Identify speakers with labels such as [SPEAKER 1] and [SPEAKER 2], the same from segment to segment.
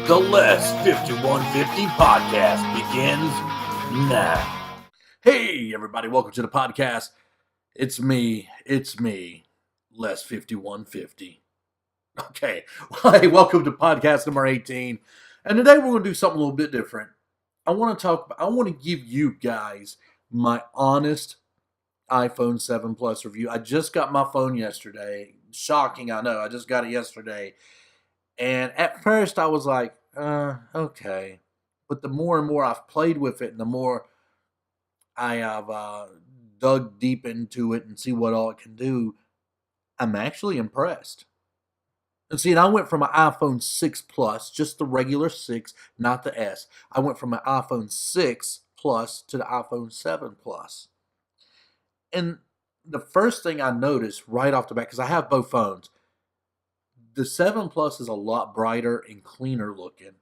[SPEAKER 1] The Less 5150 podcast begins now. Hey, everybody, welcome to the podcast. It's me, Less 5150. Okay, well, hey, welcome to podcast number 18. And today we're going to do something a little bit different. I want to give you guys my honest iPhone 7 Plus review. I just got my phone yesterday. Shocking, I know. I just got it yesterday. And at first I was like, okay. But the more and more I've played with it and the more I have dug deep into it and see what all it can do, I'm actually impressed. And see, and I went from an iPhone 6 Plus, just the regular 6, not the S. I went from an iPhone 6 Plus to the iPhone 7 Plus. And the first thing I noticed right off the bat, because I have both phones, the 7 Plus is a lot brighter and cleaner looking.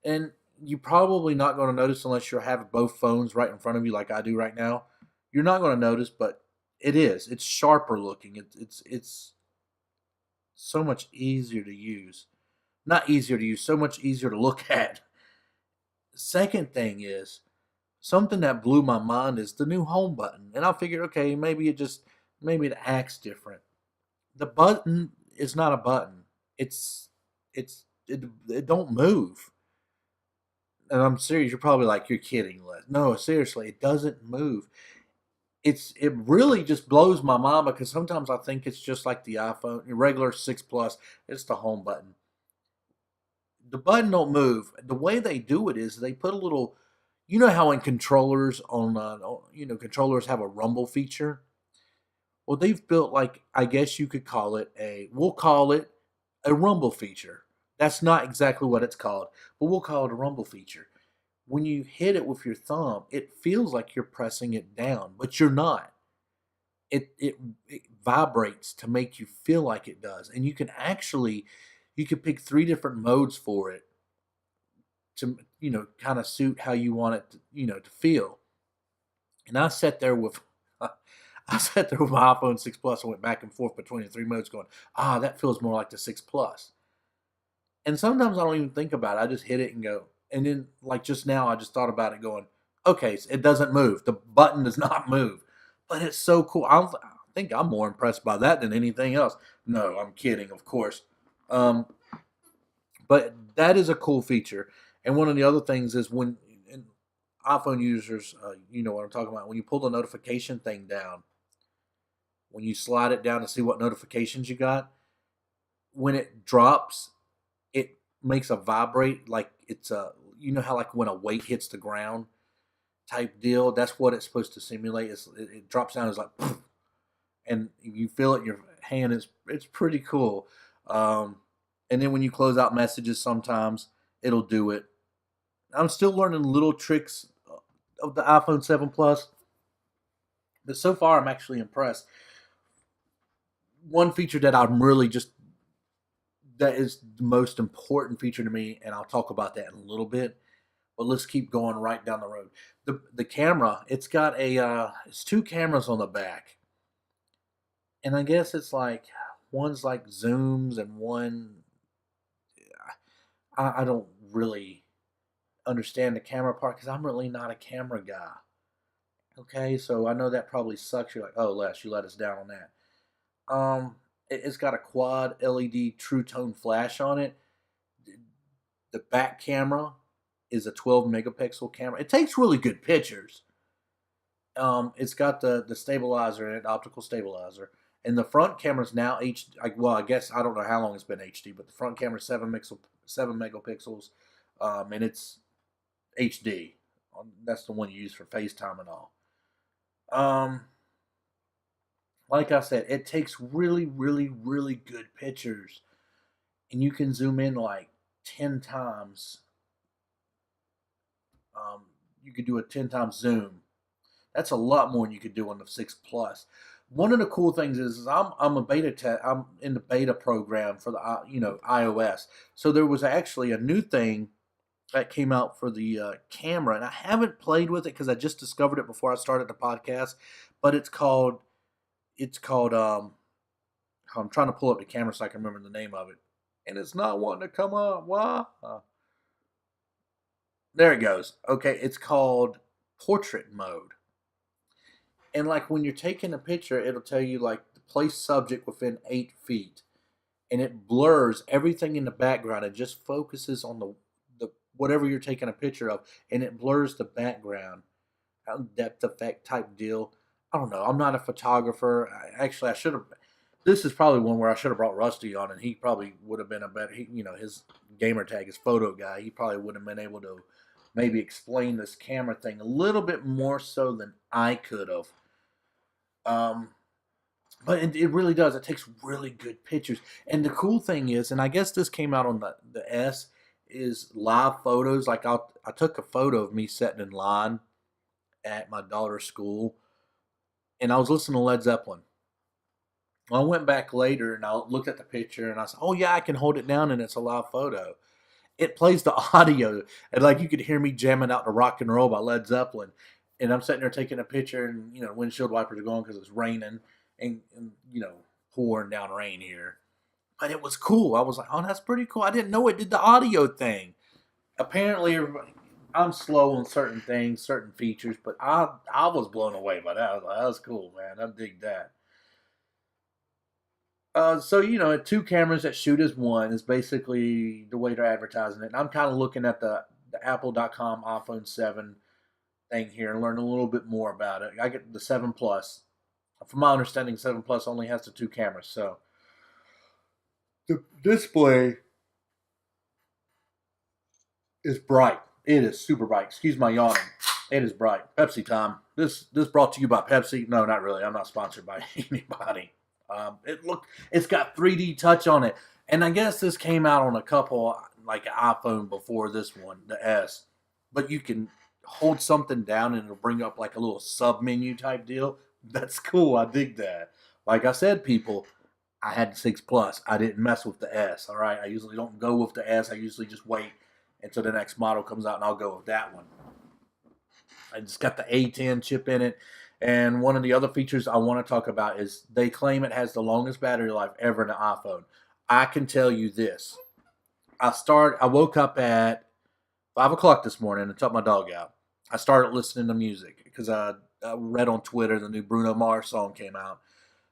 [SPEAKER 1] And you're probably not going to notice unless you have both phones right in front of you like I do right now. You're not going to notice, but it is. It's sharper looking. It's so much easier to use. Not easier to use, so much easier to look at. Second thing is, something that blew my mind is the new home button. And I figured, okay, maybe it acts different. The button is not a button. It don't move. And I'm serious. You're probably like, you're kidding, Les. No, seriously, it doesn't move. It really just blows my mind because sometimes I think it's just like the iPhone, the regular 6 Plus. It's the home button. The button don't move. The way they do it is they put a little. You know how in controllers controllers have a rumble feature. Well, they've built I guess you could call it we'll call it a rumble feature. That's not exactly what it's called, but we'll call it a rumble feature. When you hit it with your thumb, it feels like you're pressing it down, but you're not. It vibrates to make you feel like it does. And you can pick 3 different modes for it to, kind of suit how you want it to feel. And I sat there with my iPhone 6 Plus and went back and forth between the 3 modes going, that feels more like the 6 Plus. And sometimes I don't even think about it. I just hit it and go. And then, like just now, I just thought about it going, okay, so it doesn't move. The button does not move. But it's so cool. I think I'm more impressed by that than anything else. No, I'm kidding, of course. But that is a cool feature. And one of the other things is when iPhone users, you know what I'm talking about. When you pull the notification thing down, when you slide it down to see what notifications you got, when it drops, it makes a vibrate like it's how like when a weight hits the ground type deal. That's what it's supposed to simulate. It drops down, it's like, poof, and you feel it in your hand. It's pretty cool. And then when you close out messages, sometimes it'll do it. I'm still learning little tricks of the iPhone 7 Plus, but so far I'm actually impressed. One feature that that is the most important feature to me, and I'll talk about that in a little bit, but let's keep going right down the road. The camera, it's got it's 2 cameras on the back, and I guess it's like one's like zooms and one, I don't really understand the camera part because I'm really not a camera guy. Okay, so I know that probably sucks. You're like, oh, Les, you let us down on that. It's got a quad LED True Tone flash on it. The back camera is a 12 megapixel camera. It takes really good pictures. It's got the stabilizer in it, optical stabilizer, and the front camera's now HD. Well, I guess I don't know how long it's been HD, but the front camera's 7 megapixels, and it's HD. That's the one you use for FaceTime and all. Like I said, it takes really, really, really good pictures, and you can zoom in like 10 times. You could do a 10 times zoom. That's a lot more than you could do on the 6 Plus. One of the cool things is I'm in the beta program for the iOS. So there was actually a new thing that came out for the camera, and I haven't played with it because I just discovered it before I started the podcast. But it's called I'm trying to pull up the camera so I can remember the name of it. And it's not wanting to come up. Why? There it goes. Okay, it's called portrait mode. And like when you're taking a picture, it'll tell you like place subject within 8 feet, and it blurs everything in the background. It just focuses on the whatever you're taking a picture of, and it blurs the background. Depth effect type deal. I don't know. I'm not a photographer. I should have. This is probably one where I should have brought Rusty on, and he probably would have been a better. His gamer tag is photo guy. He probably would have been able to maybe explain this camera thing a little bit more so than I could have. Um, but it really does. It takes really good pictures. And the cool thing is, and I guess this came out on the S, is live photos. Like I took a photo of me sitting in line at my daughter's school, and I was listening to Led Zeppelin. Well, I went back later and I looked at the picture and I said, "Oh yeah, I can hold it down and it's a live photo." It plays the audio, and like you could hear me jamming out to "Rock and Roll" by Led Zeppelin, and I'm sitting there taking a picture, and windshield wipers are going because it's raining and pouring down rain here. But it was cool. I was like, "Oh, that's pretty cool." I didn't know it did the audio thing. Apparently, I'm slow on certain things, certain features, but I was blown away by that. I was like, "That was cool, man. I dig that." So two cameras that shoot as one is basically the way they're advertising it. And I'm kind of looking at the Apple.com iPhone 7 thing here and learning a little bit more about it. I get the 7 Plus. From my understanding, 7 Plus only has the two cameras. So the display is bright. It is super bright. Excuse my yawning. It is bright. Pepsi time. This brought to you by Pepsi. No, not really. I'm not sponsored by anybody. It's got 3D touch on it, and I guess this came out on a couple like iPhone before this one, the S. But you can hold something down and it'll bring up like a little sub menu type deal. That's cool. I dig that. Like I said, people, I had the 6 Plus. I didn't mess with the S. All right. I usually don't go with the S. I usually just wait until the next model comes out and I'll go with that one. I just got the A10 chip in it. And one of the other features I want to talk about is they claim it has the longest battery life ever in an iPhone. I can tell you this. I woke up at 5 o'clock this morning and took my dog out. I started listening to music because I read on Twitter the new Bruno Mars song came out.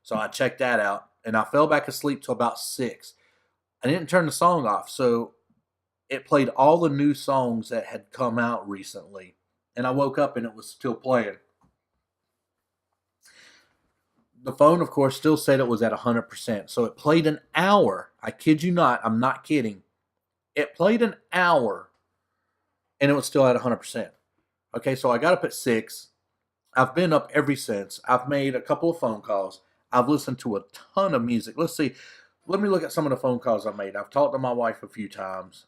[SPEAKER 1] So I checked that out, and I fell back asleep till about 6. I didn't turn the song off, so it played all the new songs that had come out recently. And I woke up and it was still playing. The phone, of course, still said it was at 100%. So it played an hour. I kid you not. I'm not kidding. It played an hour and it was still at 100%. Okay, so I got up at 6. I've been up ever since. I've made a couple of phone calls. I've listened to a ton of music. Let's see. Let me look at some of the phone calls I've made. I've talked to my wife a few times.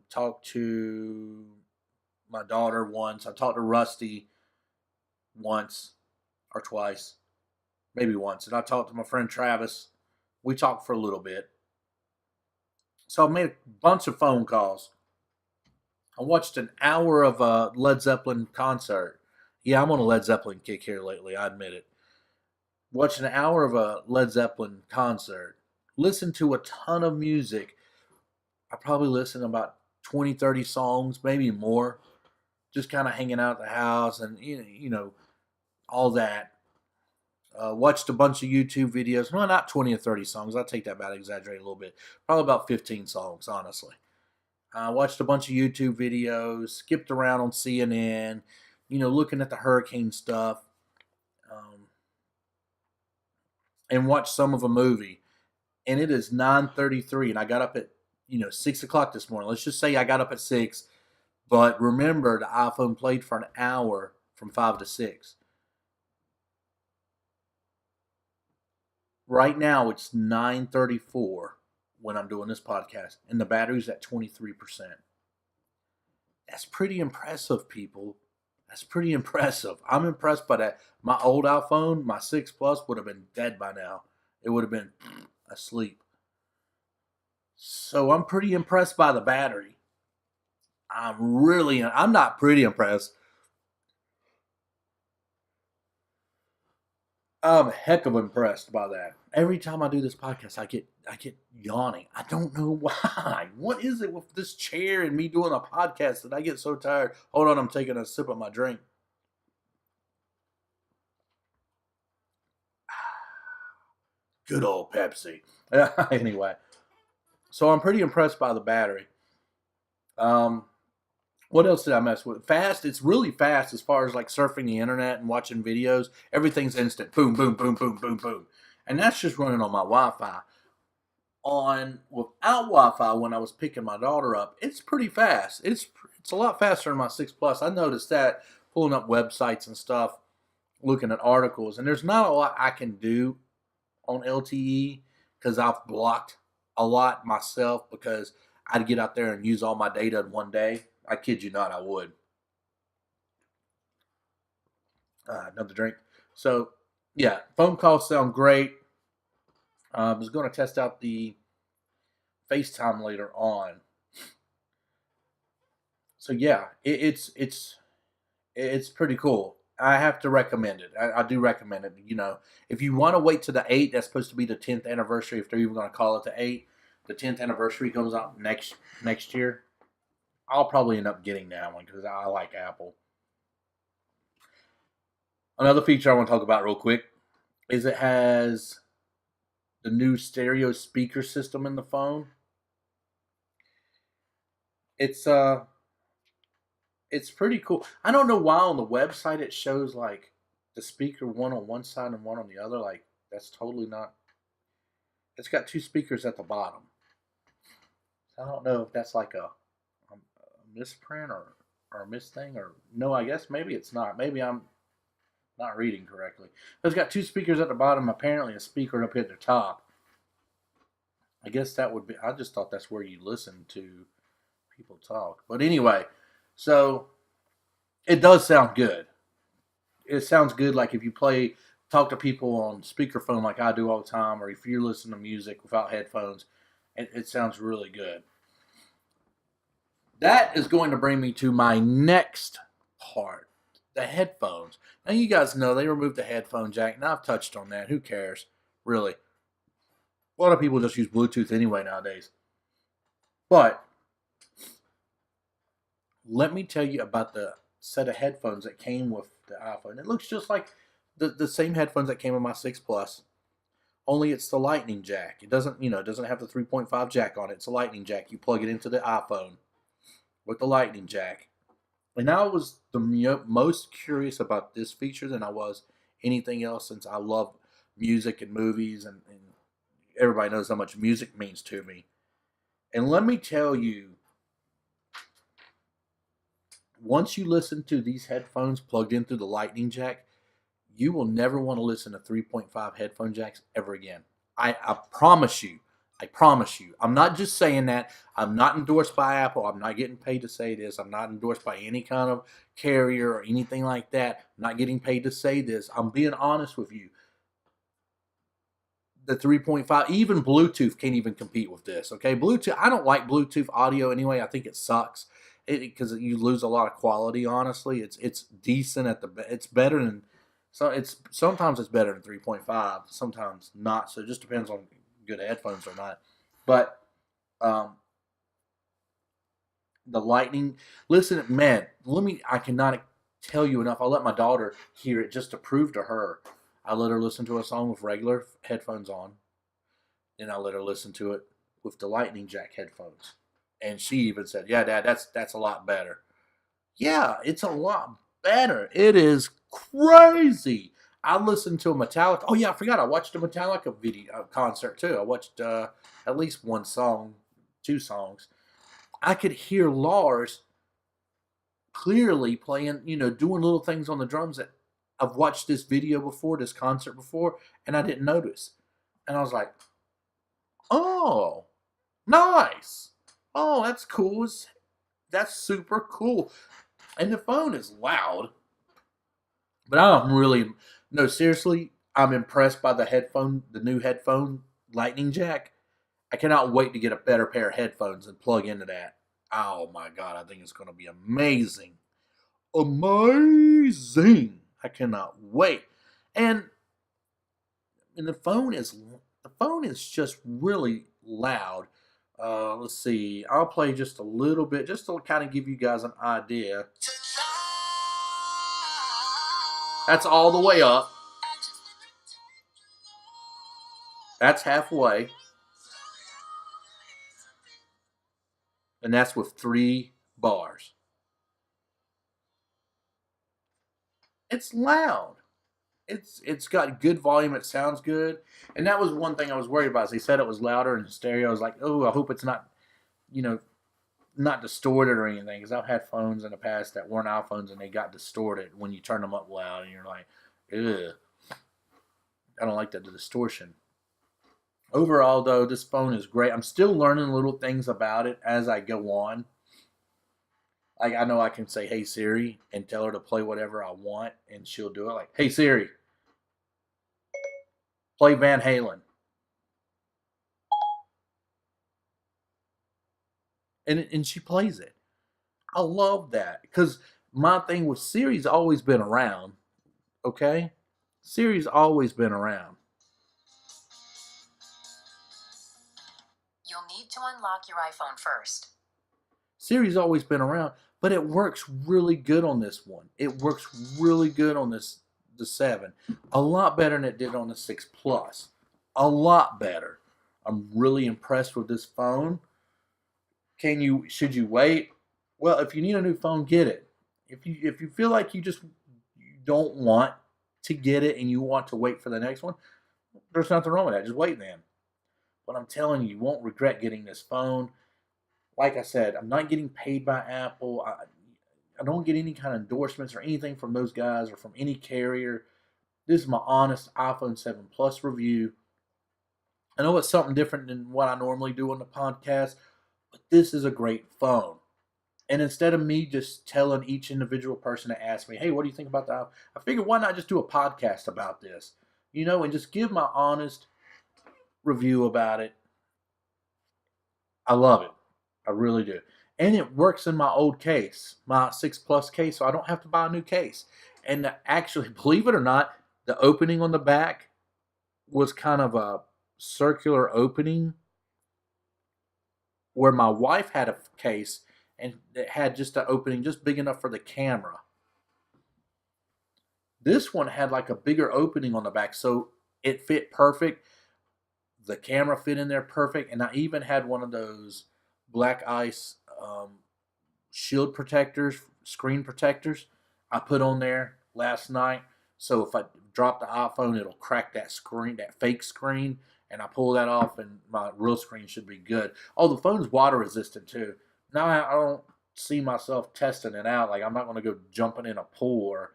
[SPEAKER 1] Talked to my daughter once. I talked to Rusty once or twice. Maybe once. And I talked to my friend Travis. We talked for a little bit. So I've made a bunch of phone calls. I watched an hour of a Led Zeppelin concert. Yeah, I'm on a Led Zeppelin kick here lately, I admit it. Watched an hour of a Led Zeppelin concert. Listened to a ton of music. I probably listened to about 20, 30 songs, maybe more. Just kind of hanging out at the house and, all that. Watched a bunch of YouTube videos. Well, not 20 or 30 songs. I'll take that back, exaggerate a little bit. Probably about 15 songs, honestly. Watched a bunch of YouTube videos. Skipped around on CNN. Looking at the hurricane stuff. And watched some of a movie. And it is 9:33, and I got up at 6 o'clock this morning. Let's just say I got up at 6. But remember, the iPhone played for an hour from 5 to 6. Right now, it's 9:34 when I'm doing this podcast, and the battery's at 23%. That's pretty impressive, people. That's pretty impressive. I'm impressed by that. My old iPhone, my 6 Plus, would have been dead by now. It would have been asleep. So I'm pretty impressed by the battery. I'm not pretty impressed. I'm a heck of impressed by that. Every time I do this podcast, I get yawning. I don't know why. What is it with this chair and me doing a podcast that I get so tired? Hold on, I'm taking a sip of my drink. Good old Pepsi. Anyway, so I'm pretty impressed by the battery. Um, what else did I mess with? Fast. It's really fast as far as like surfing the internet and watching videos. Everything's instant. Boom, boom, boom, boom, boom, boom. And that's just running on my Wi-Fi. On without Wi-Fi, when I was picking my daughter up, it's pretty fast. It's a lot faster than my 6 Plus. I noticed that pulling up websites and stuff, looking at articles, and there's not a lot I can do on LTE because I've blocked a lot myself because I'd get out there and use all my data in one day. I kid you not, I would. Another drink. So, yeah, phone calls sound great. I was going to test out the FaceTime later on. So yeah, it's pretty cool. I have to recommend it. I do recommend it. You know, if you want to wait to the 8th, that's supposed to be the 10th anniversary. If they're even going to call it the 8th, the 10th anniversary comes out next year. I'll probably end up getting that one because I like Apple. Another feature I want to talk about real quick is it has the new stereo speaker system in the phone. It's it's pretty cool. I don't know why on the website it shows like the speaker one on one side and one on the other. Like that's totally not. It's got two speakers at the bottom. I don't know if that's like a misprint or a misthing or no. I guess maybe it's not. Maybe I'm not reading correctly. But it's got two speakers at the bottom. Apparently a speaker up at the top. I guess that would be. I just thought that's where you listen to people talk. But anyway, so it does sound good. It sounds good like if you talk to people on speakerphone like I do all the time, or if you're listening to music without headphones, it sounds really good. That is going to bring me to my next part, the headphones. Now you guys know they removed the headphone jack, and I've touched on that. Who cares, really? A lot of people just use Bluetooth anyway nowadays. But let me tell you about the set of headphones that came with the iPhone. It looks just like the same headphones that came with my 6 Plus, only it's the lightning jack. It doesn't have the 3.5 jack on it. It's a lightning jack. You plug it into the iPhone with the lightning jack. And I was the most curious about this feature than I was anything else, since I love music and movies, and everybody knows how much music means to me. And let me tell you, once you listen to these headphones plugged in through the lightning jack, you will never want to listen to 3.5 headphone jacks ever again. I promise you. I promise you. I'm not just saying that. I'm not endorsed by Apple. I'm not getting paid to say this. I'm not endorsed by any kind of carrier or anything like that. I'm not getting paid to say this. I'm being honest with you. The 3.5, even Bluetooth can't even compete with this. Okay, Bluetooth. I don't like Bluetooth audio anyway. I think it sucks because you lose a lot of quality. Honestly, it's decent at the. It's better than. So sometimes it's better than 3.5. Sometimes not. So it just depends on good headphones or not. But the lightning. Listen, man. I cannot tell you enough. I'll let my daughter hear it just to prove to her. I let her listen to a song with regular headphones on. Then I let her listen to it with the lightning jack headphones. And she even said, "Yeah, Dad, that's a lot better." Yeah, it's a lot better. It is crazy. I listened to a Metallica. Oh yeah, I forgot. I watched a Metallica video concert too. I watched at least one song, two songs. I could hear Lars clearly playing, doing little things on the drums that I've watched this video before, this concert before, and I didn't notice. And I was like, "Oh, nice. Oh, that's cool. That's super cool." And the phone is loud. But I'm really, no, seriously, I'm impressed by the new headphone lightning jack. I cannot wait to get a better pair of headphones and plug into that. Oh my God, I think it's going to be amazing. Amazing. I cannot wait. And and the phone is just really loud. Let's see. I'll play just a little bit, just to kind of give you guys an idea. That's all the way up. That's halfway. And that's with 3 bars. It's loud. It's got good volume. It sounds good. And that was one thing I was worried about. Is they said it was louder in stereo. I was like, oh, I hope it's not, you know, not distorted or anything. Because I've had phones in the past that weren't iPhones and they got distorted when you turn them up loud. And you're like, ugh. I don't like the distortion. Overall, though, this phone is great. I'm still learning little things about it as I go on. Like, I know I can say, hey, Siri, and tell her to play whatever I want, and she'll do it. Like, hey, Siri, play Van Halen. And she plays it. I love that. Because my thing with Siri's always been around, okay? Siri's always been around.
[SPEAKER 2] You'll need to unlock your iPhone first.
[SPEAKER 1] Siri's always been around, but it works really good on this one. It works really good on the 7. A lot better than it did on the 6 Plus. A lot better. I'm really impressed with this phone. Should you wait? Well, if you need a new phone, get it. If you feel like you don't want to get it and you want to wait for the next one, there's nothing wrong with that. Just wait then. But I'm telling you, you won't regret getting this phone. Like I said, I'm not getting paid by Apple. I don't get any kind of endorsements or anything from those guys or from any carrier. This is my honest iPhone 7 Plus review. I know it's something different than what I normally do on the podcast, but this is a great phone. And instead of me just telling each individual person to ask me, hey, what do you think about that? I figured, why not just do a podcast about this? And just give my honest review about it. I love it. I really do. And it works in my old case, my 6 Plus case, so I don't have to buy a new case. And actually, believe it or not, the opening on the back was kind of a circular opening where my wife had a case and it had just an opening just big enough for the camera. This one had like a bigger opening on the back, so it fit perfect. The camera fit in there perfect, and I even had one of those black ice shield protectors, screen protectors I put on there last night. So if I drop the iPhone, it'll crack that screen, that fake screen, and I pull that off and my real screen should be good. Oh, the phone's water resistant too. Now I don't see myself testing it out. Like, I'm not going to go jumping in a pool, or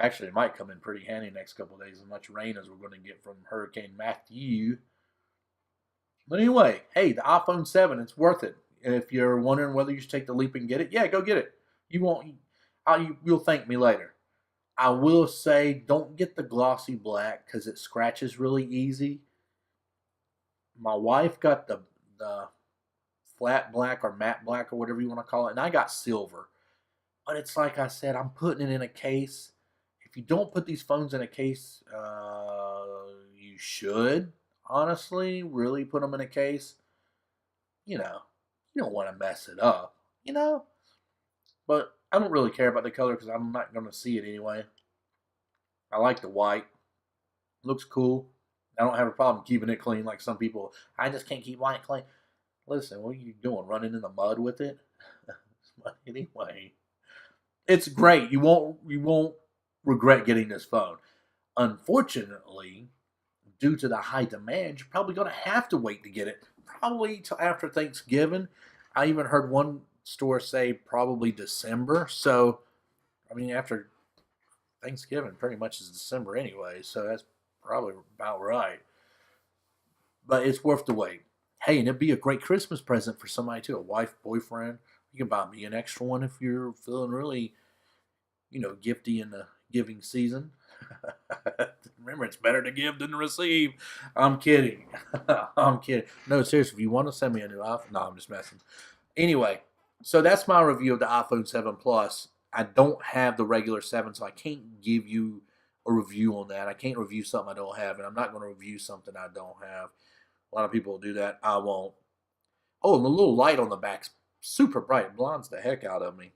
[SPEAKER 1] actually it might come in pretty handy next couple of days, as much rain as we're going to get from Hurricane Matthew. But anyway, hey, the iPhone 7, it's worth it. If you're wondering whether you should take the leap and get it, yeah, go get it. You'll thank me later. I will say, don't get the glossy black because it scratches really easy. My wife got the flat black or matte black or whatever you want to call it, and I got silver. But it's like I said, I'm putting it in a case. If you don't put these phones in a case, you should. Honestly, really put them in a case. You don't want to mess it up, But I don't really care about the color because I'm not going to see it anyway. I like the white. Looks cool. I don't have a problem keeping it clean like some people. I just can't keep white clean. Listen, what are you doing? Running in the mud with it? Anyway, it's great. You won't regret getting this phone. Unfortunately, due to the high demand, you're probably going to have to wait to get it. Probably till after Thanksgiving. I even heard one store say probably December. So, after Thanksgiving pretty much is December anyway. So that's probably about right. But it's worth the wait. Hey, and it'd be a great Christmas present for somebody too. A wife, boyfriend. You can buy me an extra one if you're feeling really, gifty in the giving season. Remember, it's better to give than to receive. I'm kidding. I'm kidding. No, seriously, if you want to send me a new iPhone, no, I'm just messing. Anyway, so that's my review of the iPhone 7 Plus. I don't have the regular 7, so I can't give you a review on that. I can't review something I don't have, and I'm not going to review something I don't have. A lot of people do that. I won't. Oh, and the little light on the back's super bright. It blinds the heck out of me.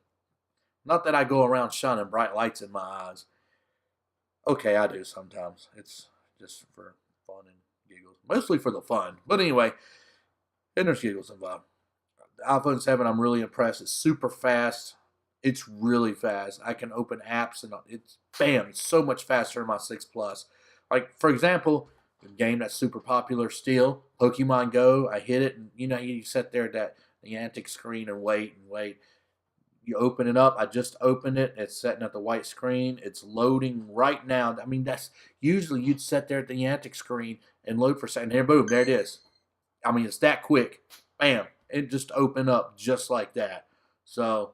[SPEAKER 1] Not that I go around shining bright lights in my eyes. Okay, I do sometimes. It's just for fun and giggles. Mostly for the fun. But anyway, and there's giggles involved. The iPhone 7, I'm really impressed. It's super fast. It's really fast. I can open apps and it's bam, it's so much faster than my 6 Plus. Like, for example, a game that's super popular still, Pokemon Go. I hit it, and you sit there at that Niantic screen and wait and wait. You open it up. I just opened it. It's sitting at the white screen. It's loading right now. I mean, that's usually you'd sit there at the Niantic screen and load for a second. Here, boom, there it is. I mean, it's that quick. Bam. It just opened up just like that. So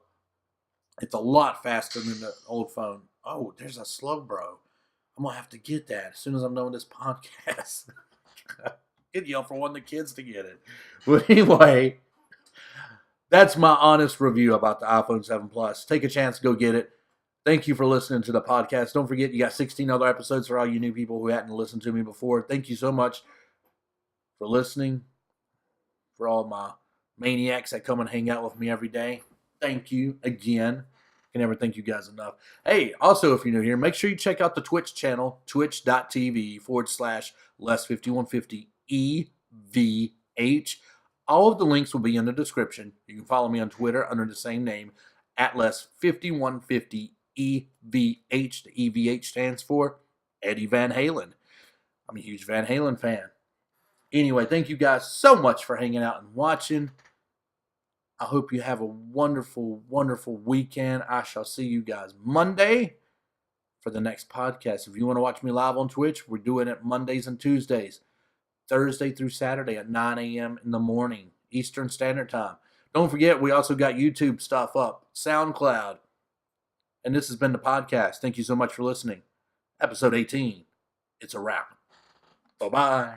[SPEAKER 1] it's a lot faster than the old phone. Oh, there's a slow bro. I'm going to have to get that as soon as I'm done with this podcast. Get yell for one of the kids to get it. But anyway, that's my honest review about the iPhone 7 Plus. Take a chance, go get it. Thank you for listening to the podcast. Don't forget, you got 16 other episodes for all you new people who hadn't listened to me before. Thank you so much for listening. For all my maniacs that come and hang out with me every day, thank you again. I can never thank you guys enough. Hey, also, if you're new here, make sure you check out the Twitch channel, twitch.tv/less5150EVH. All of the links will be in the description. You can follow me on Twitter under the same name, at less5150EVH. The EVH stands for Eddie Van Halen. I'm a huge Van Halen fan. Anyway, thank you guys so much for hanging out and watching. I hope you have a wonderful, wonderful weekend. I shall see you guys Monday for the next podcast. If you want to watch me live on Twitch, we're doing it Mondays and Tuesdays, Thursday through Saturday at 9 a.m. in the morning, Eastern Standard Time. Don't forget, we also got YouTube stuff up, SoundCloud. And this has been the podcast. Thank you so much for listening. Episode 18. It's a wrap. Bye-bye.